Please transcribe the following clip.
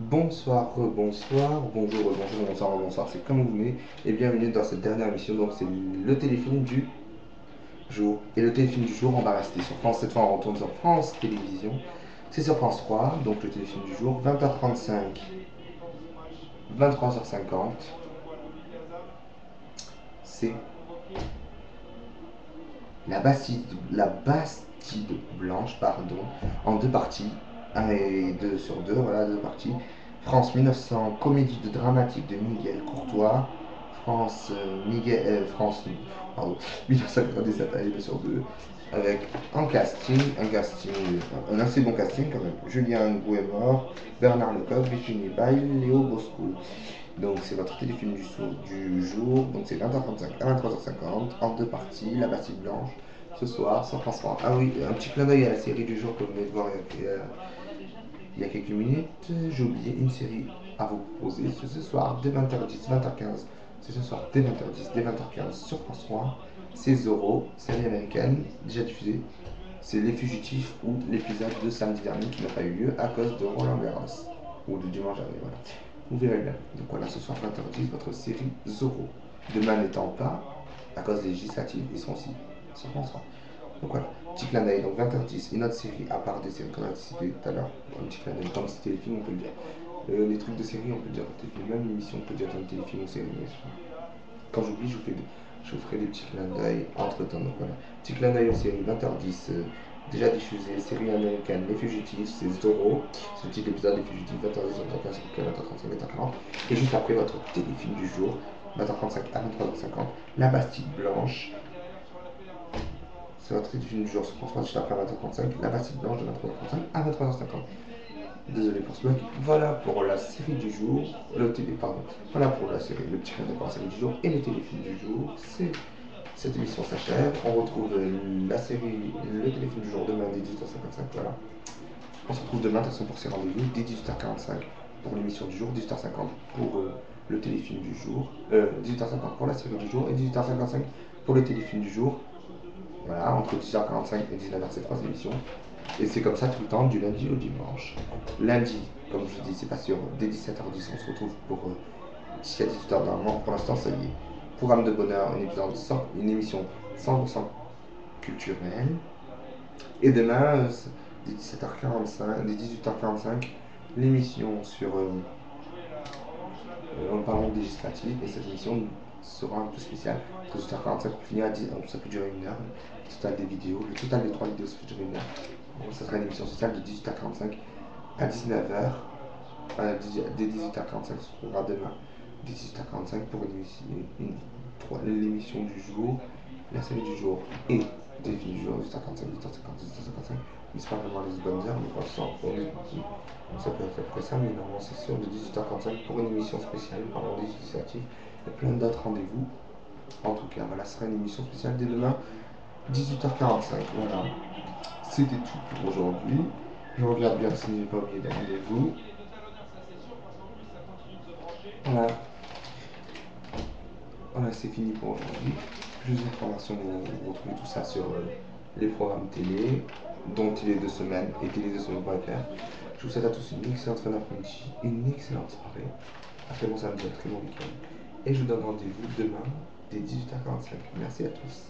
Bonsoir, bonsoir, bonjour, bonjour, bonsoir, bonsoir, c'est comme vous voulez, et bienvenue dans cette dernière émission. Donc c'est le téléfilm du jour. Et le téléfilm du jour, on va rester sur France, cette fois on retourne sur France Télévisions. C'est sur France 3, donc le téléfilm du jour, 20h35, 23h50. C'est la Bastide Blanche, pardon, en deux parties, un et deux sur deux, voilà, deux parties. France 1900, comédie de dramatique de Miguel Courtois. France, pardon, 1997, allez, deux sur deux, avec un assez bon casting quand même. Julien Gouet-Mort, Bernard Lecoq, Virginie Bail, Léo Bosco. Donc c'est votre téléfilm du jour, donc c'est 20h35 à 23h50, en deux parties, la Bastille Blanche, ce soir, sans transforme. Ah oui, un petit clin d'œil à la série du jour que vous venez de voir il y a quelques minutes. J'ai oublié une série à vous proposer, c'est ce soir, dès 20h10, 20h15. C'est ce soir, dès 20h10, dès 20h15 sur France 3. C'est Zorro, série américaine, déjà diffusée. C'est Les Fugitifs ou l'épisode de samedi dernier qui n'a pas eu lieu à cause de Roland Garros. Ou de dimanche dernier, voilà. Vous verrez bien. Donc voilà, ce soir 20h10, votre série Zorro. Demain n'étant pas, à cause des législatives, ils seront aussi sur France 3. Donc voilà, petit clin d'œil. Donc 20h10, une autre série, à part des séries qu'on a anticipées tout à l'heure. Un petit clin d'œil, tant que c'était les films, on peut le dire. Les trucs de série, on peut dire téléfilm, même l'émission, on peut dire un téléfilm ou série. Quand j'oublie, je vous ferai des petits clins d'œil entre temps. Donc voilà, petit clin d'œil aux séries 20h10. Déjà diffusée, série américaine Les Fugitifs, c'est Zorro, c'est le petit épisode Les Fugitifs, 20h10, 20h15, 20h35, 20h40. Et juste après, votre téléfilm du jour, 20h35 à 23h50, La Bastille Blanche. C'est votre téléfilm du jour sur France 3, juste après 20h35, La Bastille Blanche de 23h35 à 23h50. Désolé pour ce bug. Voilà pour la série du jour, pardon. Voilà pour la série, le petit clin d'œil pour la série du jour et les téléfilms du jour. Cette émission s'achève. On retrouve la série, le téléfilm du jour demain dès 18h55. Voilà. On se retrouve demain de toute façon pour ces rendez-vous dès 18h45 pour l'émission du jour, 18h50 pour le téléfilm du jour, 18h50 pour la série du jour et 18h55 pour le téléfilm du jour. Voilà, entre 10h45 et 19h, c'est trois émissions. Et c'est comme ça tout le temps, du lundi au dimanche. Lundi, comme je vous dis, c'est pas sûr, dès 17h10, on se retrouve pour jusqu'à 18h normalement. Pour l'instant, ça y est. Programme de bonheur, une émission 100% culturelle. Et demain, dès 17h45, dès 18h45, l'émission sur en parlant législative. Et cette émission sera un peu spéciale. Entre 18h45 pour finir à 10h, ça peut durer une heure. Le total des vidéos, le total des trois vidéos, ça peut durer une heure. Donc, ça sera une émission spéciale de 18h45 à 19h. Dès 18h45, on se retrouvera demain. Dès 18h45 pour l'émission du jour, la série du jour et des films du jour, 18h45, 18h50, 18h55. Mais c'est pas vraiment les bonnes heures, mais pour l'instant, ça peut être après ça, mais normalement c'est sûr, de 18h45 pour une émission spéciale par le législatif et plein d'autres rendez-vous. En tout cas, voilà, ce sera une émission spéciale dès demain, 18h45. Voilà, c'était tout pour aujourd'hui. Je regarde bien si je n'ai pas oublié des rendez-vous. Voilà, voilà, c'est fini pour aujourd'hui. Plus d'informations, vous retrouvez tout ça sur les programmes télé, dont Télé 2 semaines et télé2semaines.fr. Je vous souhaite à tous une excellente fin d'après-midi, une excellente soirée, un très bon samedi, un très bon week-end. Et je vous donne rendez-vous demain dès 18h45. Merci à tous.